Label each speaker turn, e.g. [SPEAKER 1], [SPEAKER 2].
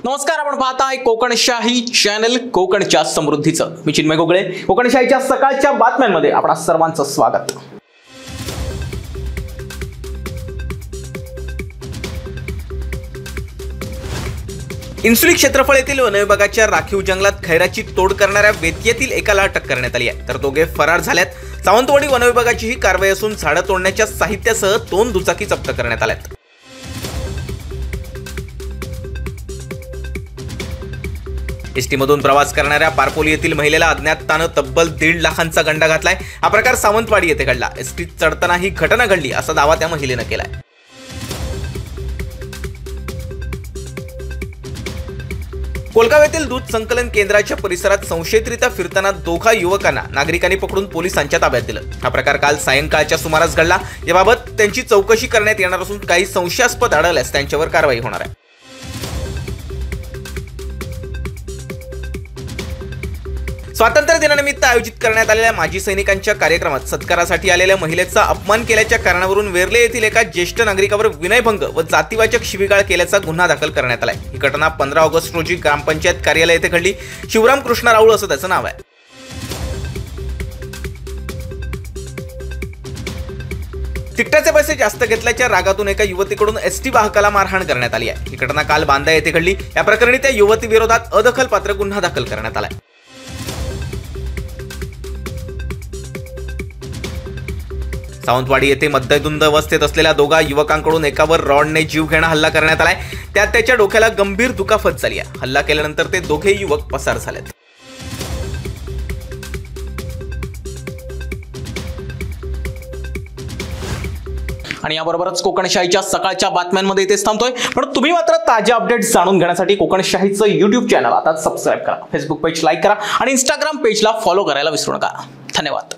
[SPEAKER 1] नमस्कार, आपण पाहताय कोकणशाही चॅनल कोकणच्या समृद्धीचं। मी चिन्मय गोगळे। कोकणशाहीच्या सकाळच्या बातम्यांमध्ये आपणा सर्वांचं स्वागत। इन्सुली क्षेत्रफळ येथील वन विभागाच्या राखीव जंगलात खैराची तोड करणाऱ्या वेत्यातील एकाला अटक करण्यात आली आहे, तर दोघे फरार झाल्यात। सावंतवाडी वन विभागाची ही कारवाई असून झाडं तोडण्याच्या साहित्यासह 2 दुचाकी जप्त करण्यात आल्यात। एसटी मधून प्रवास करणाऱ्या पारपोली येथील महिलेला अज्ञातानं तब्बल 1.5 लाखांचा गंडा घातलाय। हा प्रकार सावंतवाडी येथे घडला। एसटीत चढताना ही घटना घडली असा दावा त्या महिलेनं केलाय। कोलगाव येथील दूध संकलन केंद्राच्या परिसरात संशयितरित्या फिरताना दोघा युवकांना नागरिकांनी पकडून पोलिसांच्या ताब्यात दिलं। हा प्रकार काल सायंकाळच्या सुमारास घडला। याबाबत त्यांची चौकशी करण्यात येणार असून काही संशयास्पद आढळल्यास त्यांच्यावर कारवाई होणार आहे। स्वातंत्र्य दिनानिमित्त आयोजित करण्यात आलेल्या माजी सैनिकांच्या कार्यक्रमात सत्कारासाठी आलेल्या महिलेचा अपमान केल्याच्या कारणावरून वेर्ले येथील एका ज्येष्ठ नागरिकावर विनयभंग व जातीवाचक शिवीगाळ केल्याचा गुन्हा दाखल करण्यात आलाय। ही घटना 15 ऑगस्ट रोजी ग्रामपंचायत कार्यालय येथे घडली। शिवराम कृष्ण राऊळ असं त्याचं नाव आहे। तिकटाचे पैसे जास्त घेतल्याच्या रागातून एका युवतीकडून एसटी वाहकाला मारहाण करण्यात आली आहे। ही घटना काल बांदा येथे घडली। या प्रकरणी त्या युवती विरोधात अदखलपात्र गुन्हा दाखल करण्यात आलाय। सावंतवाडी येथे मध्यधुंद अवस्थेत असलेल्या दोघा युवकांकडून एकावर रॉडने जीवघेणा हल्ला करण्यात आलाय। त्यात त्याच्या डोक्याला गंभीर दुखापत झाली आहे। हल्ला केल्यानंतर ते दोघे युवक पसार झालेत। आणि याबरोबरच कोकणशाहीच्या सकाळच्या बातम्यांमध्ये इथेच थांबतोय, पण तुम्ही मात्र ताज्या अपडेट्स जाणून घेण्यासाठी कोकणशाहीचं YouTube चॅनल आता सबस्क्राइब करा, फेसबुक पेज लाईक करा आणि Instagram पेजला फॉलो करायला विसरू नका। धन्यवाद।